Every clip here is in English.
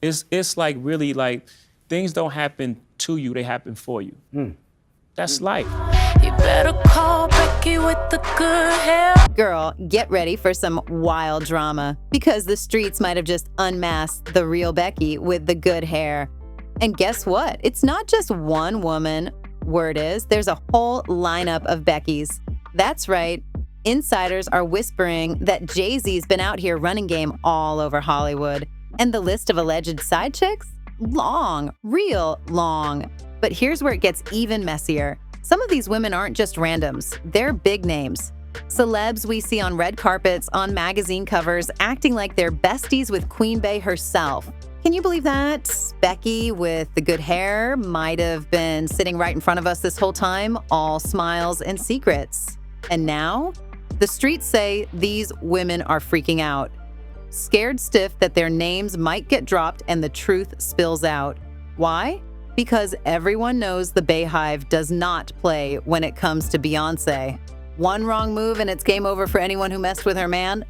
It's like really like things don't happen to you, they happen for you. That's life. You better call Becky with the good hair. Girl, get ready for some wild drama because the streets might have just unmasked the real Becky with the good hair. And guess what? It's not just one woman. Word is, there's a whole lineup of Beckys. That's right. Insiders are whispering that Jay-Z's been out here running game all over Hollywood. And the list of alleged side chicks? Long, real long. But here's where it gets even messier. Some of these women aren't just randoms. They're big names. Celebs we see on red carpets, on magazine covers, acting like they're besties with Queen Bey herself. Can you believe that? Becky with the good hair might have been sitting right in front of us this whole time, all smiles and secrets. And now, the streets say these women are freaking out. Scared stiff that their names might get dropped and the truth spills out. Why? Because everyone knows the BeyHive does not play when it comes to Beyoncé. One wrong move and it's game over for anyone who messed with her man.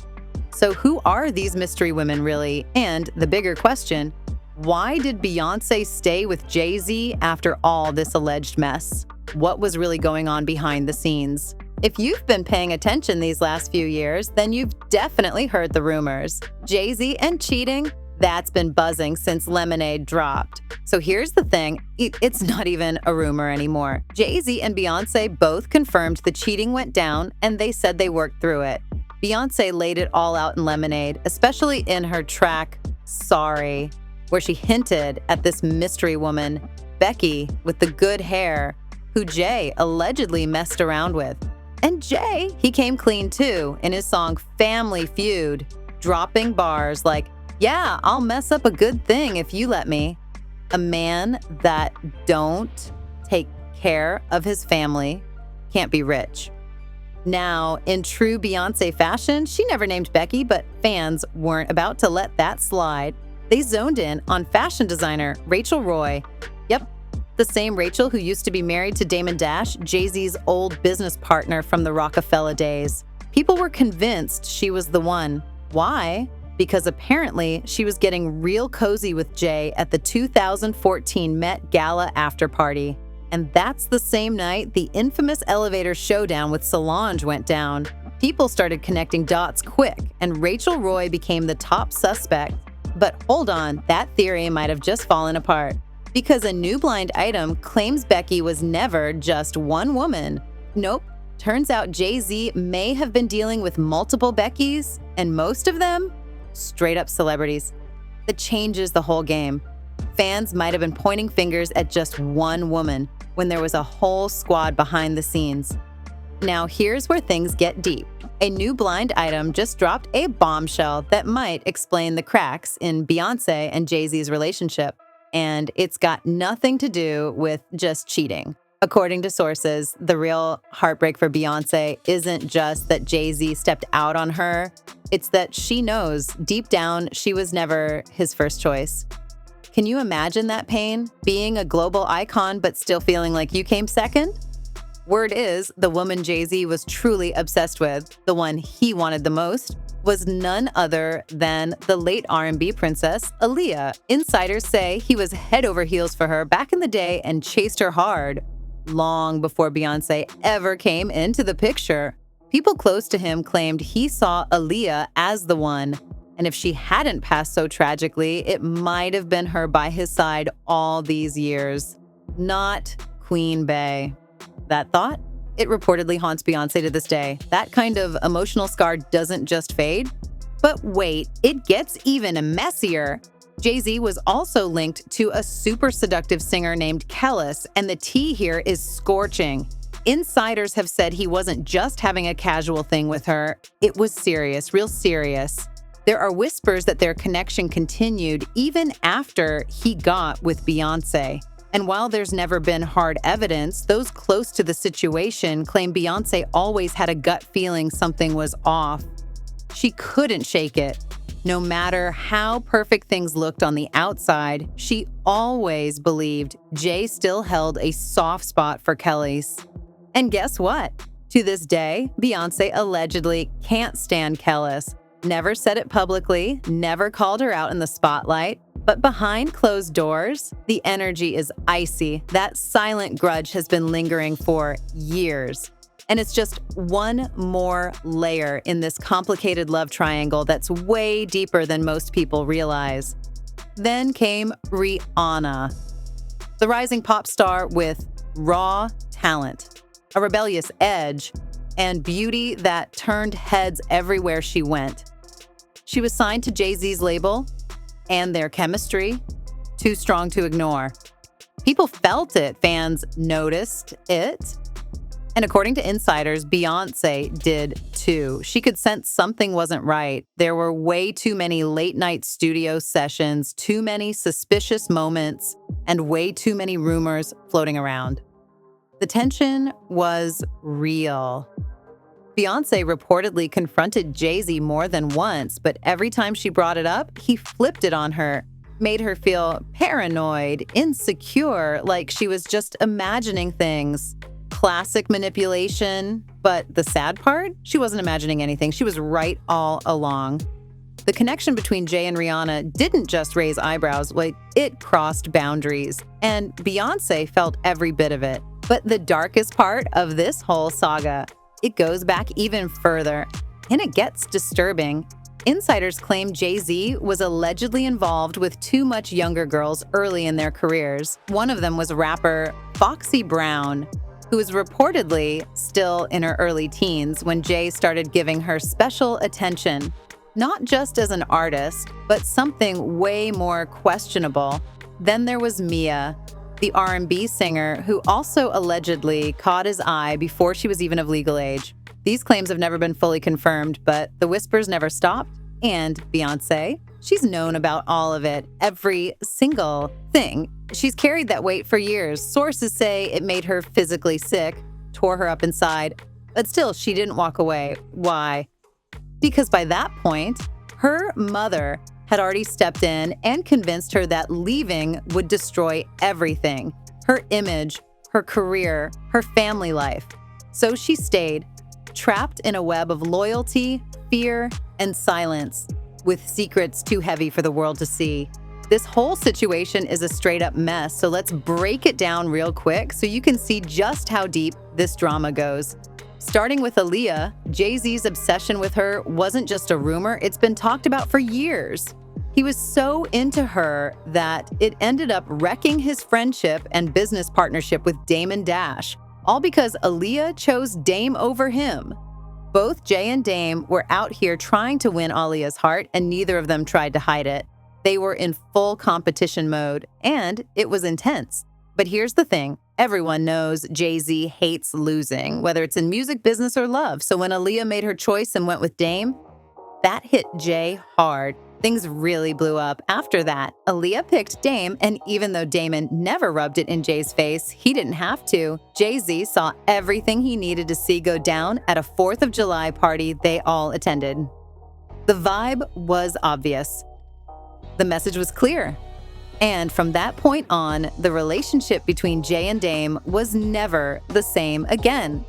So who are these mystery women really? And the bigger question, why did Beyoncé stay with Jay-Z after all this alleged mess? What was really going on behind the scenes? If you've been paying attention these last few years, then you've definitely heard the rumors. Jay-Z and cheating? That's been buzzing since Lemonade dropped. So here's the thing, it's not even a rumor anymore. Jay-Z and Beyoncé both confirmed the cheating went down and they said they worked through it. Beyoncé laid it all out in Lemonade, especially in her track, Sorry, where she hinted at this mystery woman, Becky, with the good hair, who Jay allegedly messed around with. And Jay, he came clean too in his song Family Feud, dropping bars like, yeah, I'll mess up a good thing if you let me. A man that don't take care of his family can't be rich. Now, in true Beyoncé fashion, she never named Becky, but fans weren't about to let that slide. They zoned in on fashion designer Rachel Roy. Yep, the same Rachel who used to be married to Damon Dash, Jay-Z's old business partner from the Rockefeller days. People were convinced she was the one. Why? Because apparently she was getting real cozy with Jay at the 2014 Met Gala after party. And that's the same night the infamous elevator showdown with Solange went down. People started connecting dots quick, and Rachel Roy became the top suspect. But hold on, that theory might have just fallen apart. Because a new blind item claims Becky was never just one woman. Nope. Turns out Jay-Z may have been dealing with multiple Beckys, and most of them straight up celebrities. That changes the whole game. Fans might have been pointing fingers at just one woman when there was a whole squad behind the scenes. Now here's where things get deep. A new blind item just dropped a bombshell that might explain the cracks in Beyoncé and Jay-Z's relationship. And it's got nothing to do with just cheating. According to sources, the real heartbreak for Beyoncé isn't just that Jay-Z stepped out on her. It's that she knows deep down she was never his first choice. Can you imagine that pain? Being a global icon but still feeling like you came second? Word is, the woman Jay-Z was truly obsessed with, the one he wanted the most, was none other than the late R&B princess, Aaliyah. Insiders say he was head over heels for her back in the day and chased her hard, long before Beyoncé ever came into the picture. People close to him claimed he saw Aaliyah as the one, and if she hadn't passed so tragically, it might have been her by his side all these years. Not Queen Bey. That thought? It reportedly haunts Beyoncé to this day. That kind of emotional scar doesn't just fade. But wait, it gets even messier. Jay-Z was also linked to a super seductive singer named Kellis, and the tea here is scorching. Insiders have said he wasn't just having a casual thing with her. It was serious, real serious. There are whispers that their connection continued even after he got with Beyoncé. And while there's never been hard evidence, those close to the situation claim Beyoncé always had a gut feeling something was off. She couldn't shake it. No matter how perfect things looked on the outside, she always believed Jay still held a soft spot for Kellis. And guess what? To this day, Beyoncé allegedly can't stand Kellis. Never said it publicly, never called her out in the spotlight, But behind closed doors, the energy is icy. That silent grudge has been lingering for years. And it's just one more layer in this complicated love triangle that's way deeper than most people realize. Then came Rihanna, the rising pop star with raw talent, a rebellious edge, and beauty that turned heads everywhere she went. She was signed to Jay-Z's label, and their chemistry, too strong to ignore. People felt it, fans noticed it. And according to insiders, Beyoncé did too. She could sense something wasn't right. There were way too many late-night studio sessions, too many suspicious moments, and way too many rumors floating around. The tension was real. Beyoncé reportedly confronted Jay-Z more than once, but every time she brought it up, he flipped it on her, made her feel paranoid, insecure, like she was just imagining things. Classic manipulation, but the sad part? She wasn't imagining anything. She was right all along. The connection between Jay and Rihanna didn't just raise eyebrows, like it crossed boundaries, and Beyoncé felt every bit of it. But the darkest part of this whole saga, it goes back even further, and it gets disturbing. Insiders claim Jay-Z was allegedly involved with too much younger girls early in their careers. One of them was rapper Foxy Brown, who was reportedly still in her early teens when Jay started giving her special attention, not just as an artist, but something way more questionable. Then there was Mia, the R&B singer who also allegedly caught his eye before she was even of legal age. These claims have never been fully confirmed, but the whispers never stopped. And Beyoncé, she's known about all of it, every single thing. She's carried that weight for years. Sources say it made her physically sick, tore her up inside, but still, she didn't walk away. Why? Because by that point, her mother had already stepped in and convinced her that leaving would destroy everything, her image, her career, her family life. So she stayed, trapped in a web of loyalty, fear, and silence, with secrets too heavy for the world to see. This whole situation is a straight-up mess, so let's break it down real quick so you can see just how deep this drama goes. Starting with Aaliyah, Jay-Z's obsession with her wasn't just a rumor, it's been talked about for years. He was so into her that it ended up wrecking his friendship and business partnership with Damon Dash, all because Aaliyah chose Dame over him. Both Jay and Dame were out here trying to win Aaliyah's heart, and neither of them tried to hide it. They were in full competition mode, and it was intense. But here's the thing. Everyone knows Jay-Z hates losing, whether it's in music, business, or love. So when Aaliyah made her choice and went with Dame, that hit Jay hard. Things really blew up after that. Aaliyah picked Dame, and even though Damon never rubbed it in Jay's face, he didn't have to. Jay-Z saw everything he needed to see go down at a 4th of July party they all attended. The vibe was obvious. The message was clear. And from that point on, the relationship between Jay and Dame was never the same again.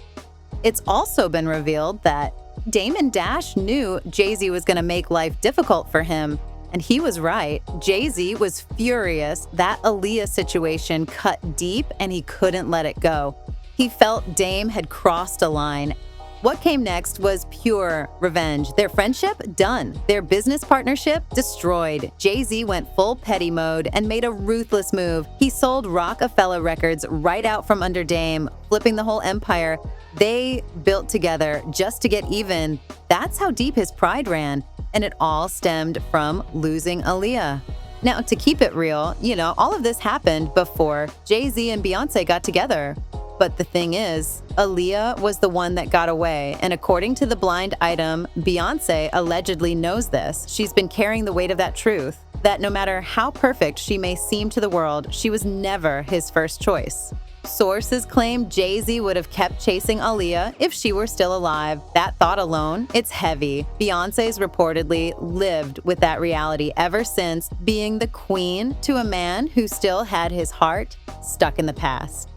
It's also been revealed that Damon Dash knew Jay-Z was going to make life difficult for him, and he was right. Jay-Z was furious that Aaliyah situation cut deep and he couldn't let it go. He felt Dame had crossed a line. What came next was pure revenge. Their friendship, done. Their business partnership, destroyed. Jay-Z went full petty mode and made a ruthless move. He sold Rockefeller Records right out from under Dame, flipping the whole empire they built together just to get even. That's how deep his pride ran, and it all stemmed from losing Aaliyah. Now, to keep it real, all of this happened before Jay-Z and Beyoncé got together. But the thing is, Aaliyah was the one that got away, and according to the blind item, Beyoncé allegedly knows this. She's been carrying the weight of that truth, that no matter how perfect she may seem to the world, she was never his first choice. Sources claim Jay-Z would have kept chasing Aaliyah if she were still alive. That thought alone, it's heavy. Beyoncé's reportedly lived with that reality ever since, being the queen to a man who still had his heart stuck in the past.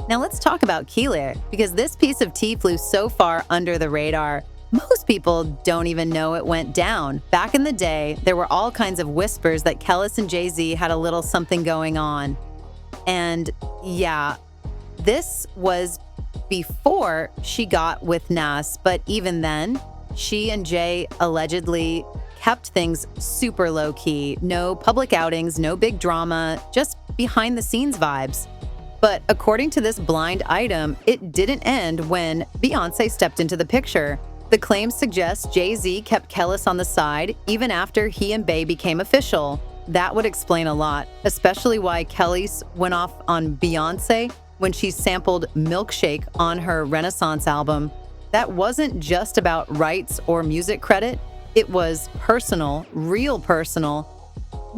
Now let's talk about Keeler, because this piece of tea flew so far under the radar. Most people don't even know it went down. Back in the day, there were all kinds of whispers that Kellis and Jay-Z had a little something going on. And yeah, this was before she got with Nas, but even then, she and Jay allegedly kept things super low-key. No public outings, no big drama, just behind-the-scenes vibes. But according to this blind item, it didn't end when Beyoncé stepped into the picture. The claims suggest Jay-Z kept Kellis on the side even after he and Bey became official. That would explain a lot, especially why Kellis went off on Beyoncé when she sampled Milkshake on her Renaissance album. That wasn't just about rights or music credit. It was personal, real personal.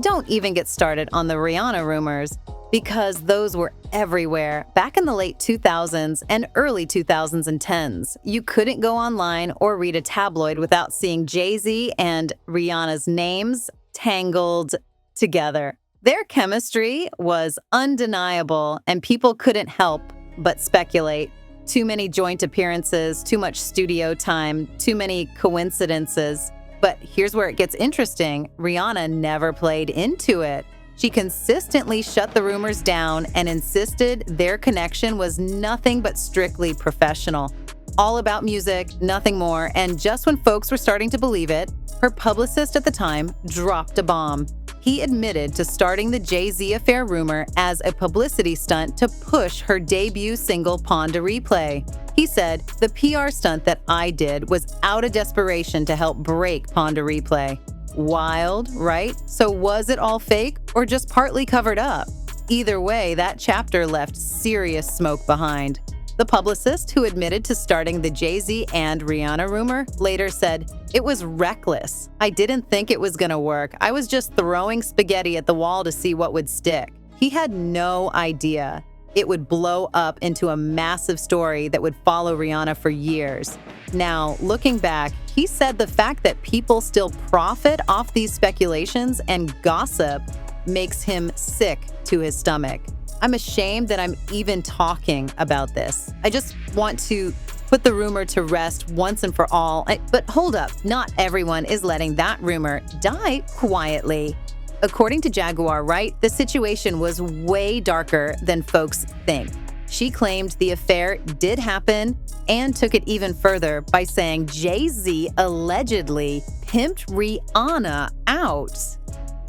Don't even get started on the Rihanna rumors, because those were everywhere. Back in the late 2000s and early 2010s, you couldn't go online or read a tabloid without seeing Jay-Z and Rihanna's names tangled together. Their chemistry was undeniable, and people couldn't help but speculate. Too many joint appearances, too much studio time, too many coincidences. But here's where it gets interesting. Rihanna never played into it. She consistently shut the rumors down and insisted their connection was nothing but strictly professional. All about music, nothing more. And just when folks were starting to believe it, her publicist at the time dropped a bomb. He admitted to starting the Jay-Z affair rumor as a publicity stunt to push her debut single Pon de Replay. He said, "The PR stunt that I did was out of desperation to help break Pon de Replay." Wild, right? So was it all fake or just partly covered up? Either way, that chapter left serious smoke behind. The publicist, who admitted to starting the Jay-Z and Rihanna rumor, later said, "It was reckless. I didn't think it was gonna work. I was just throwing spaghetti at the wall to see what would stick." He had no idea it would blow up into a massive story that would follow Rihanna for years. Now, looking back, he said the fact that people still profit off these speculations and gossip makes him sick to his stomach. I'm ashamed that I'm even talking about this. I just want to put the rumor to rest once and for all. But hold up, not everyone is letting that rumor die quietly. According to Jaguar Wright, the situation was way darker than folks think. She claimed the affair did happen and took it even further by saying Jay-Z allegedly pimped Rihanna out.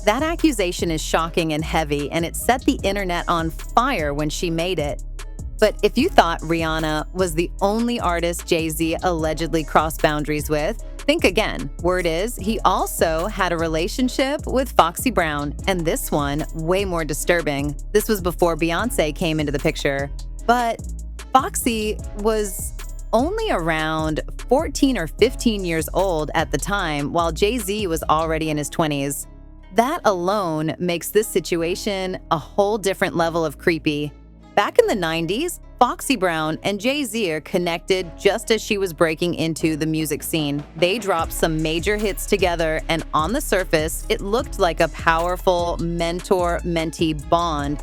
That accusation is shocking and heavy, and it set the internet on fire when she made it. But if you thought Rihanna was the only artist Jay-Z allegedly crossed boundaries with, think again. Word is, he also had a relationship with Foxy Brown, and this one, way more disturbing. This was before Beyoncé came into the picture. But Foxy was only around 14 or 15 years old at the time, while Jay-Z was already in his 20s. That alone makes this situation a whole different level of creepy. Back in the 90s, Foxy Brown and Jay-Z are connected just as she was breaking into the music scene. They dropped some major hits together, and on the surface, it looked like a powerful mentor-mentee bond.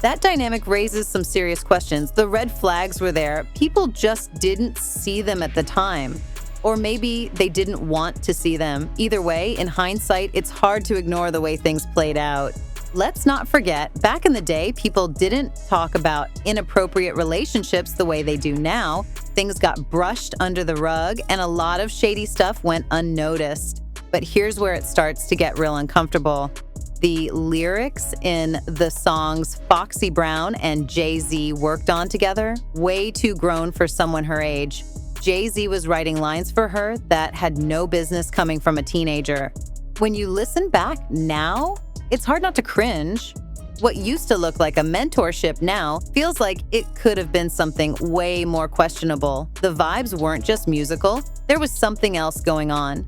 That dynamic raises some serious questions. The red flags were there. People just didn't see them at the time. Or maybe they didn't want to see them. Either way, in hindsight, it's hard to ignore the way things played out. Let's not forget, back in the day, people didn't talk about inappropriate relationships the way they do now. Things got brushed under the rug, and a lot of shady stuff went unnoticed. But here's where it starts to get real uncomfortable. The lyrics in the songs Foxy Brown and Jay-Z worked on together, way too grown for someone her age. Jay-Z was writing lines for her that had no business coming from a teenager. When you listen back now, it's hard not to cringe. What used to look like a mentorship now feels like it could have been something way more questionable. The vibes weren't just musical, there was something else going on.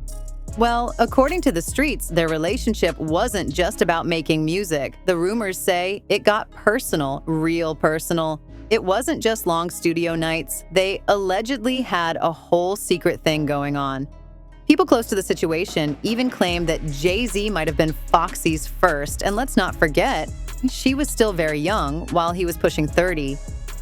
Well, according to the streets, their relationship wasn't just about making music. The rumors say it got personal, real personal. It wasn't just long studio nights. They allegedly had a whole secret thing going on. People close to the situation even claim that Jay-Z might have been Foxy's first. And let's not forget, she was still very young while he was pushing 30.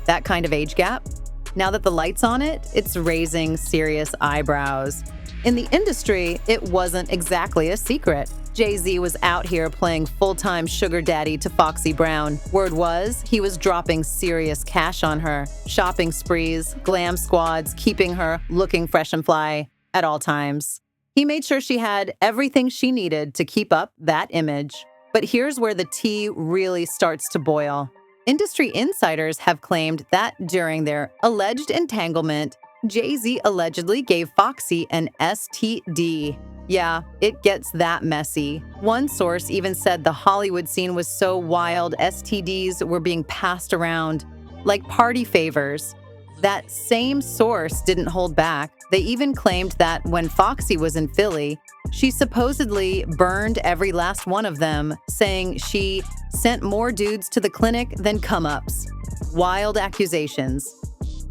That kind of age gap, Now that the light's on it, it's raising serious eyebrows. In the industry, it wasn't exactly a secret. Jay-Z was out here playing full-time sugar daddy to Foxy Brown. Word was, he was dropping serious cash on her. Shopping sprees, glam squads, keeping her looking fresh and fly at all times. He made sure she had everything she needed to keep up that image. But here's where the tea really starts to boil. Industry insiders have claimed that during their alleged entanglement, Jay-Z allegedly gave Foxy an STD. Yeah, it gets that messy. One source even said the Hollywood scene was so wild, STDs were being passed around like party favors. That same source didn't hold back. They even claimed that when Foxy was in Philly, she supposedly burned every last one of them, saying she sent more dudes to the clinic than come-ups. Wild accusations.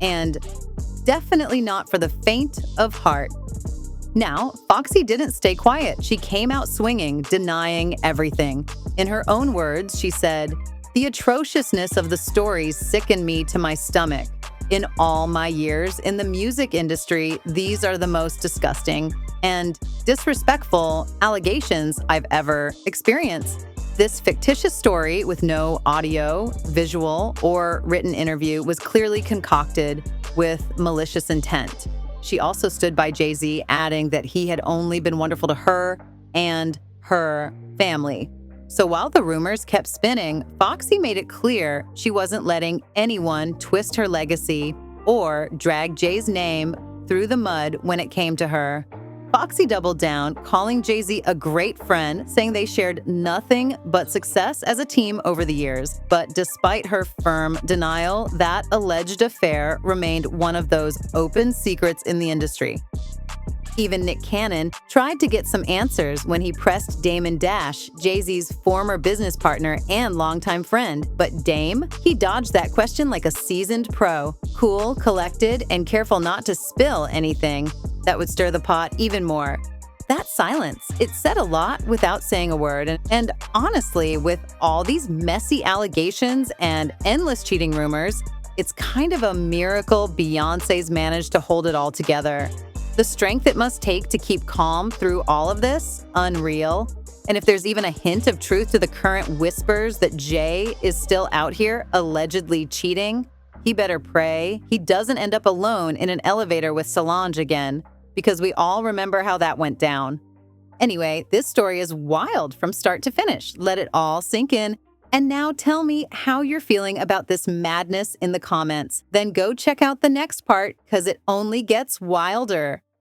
And definitely not for the faint of heart. Now, Foxy didn't stay quiet. She came out swinging, denying everything. In her own words, she said, "The atrociousness of the stories sickened me to my stomach. In all my years in the music industry, these are the most disgusting and disrespectful allegations I've ever experienced. This fictitious story with no audio, visual, or written interview was clearly concocted with malicious intent." She also stood by Jay-Z, adding that he had only been wonderful to her and her family. So while the rumors kept spinning, Foxy made it clear she wasn't letting anyone twist her legacy or drag Jay's name through the mud when it came to her. Foxy doubled down, calling Jay-Z a great friend, saying they shared nothing but success as a team over the years. But despite her firm denial, that alleged affair remained one of those open secrets in the industry. Even Nick Cannon tried to get some answers when he pressed Damon Dash, Jay-Z's former business partner and longtime friend. But Dame, he dodged that question like a seasoned pro. Cool, collected, and careful not to spill anything that would stir the pot even more. That silence, it said a lot without saying a word. And honestly, with all these messy allegations and endless cheating rumors, it's kind of a miracle Beyoncé's managed to hold it all together. The strength it must take to keep calm through all of this, unreal. And if there's even a hint of truth to the current whispers that Jay is still out here allegedly cheating, he better pray he doesn't end up alone in an elevator with Solange again, because we all remember how that went down. Anyway, this story is wild from start to finish. Let it all sink in. And now tell me how you're feeling about this madness in the comments. Then go check out the next part, because it only gets wilder.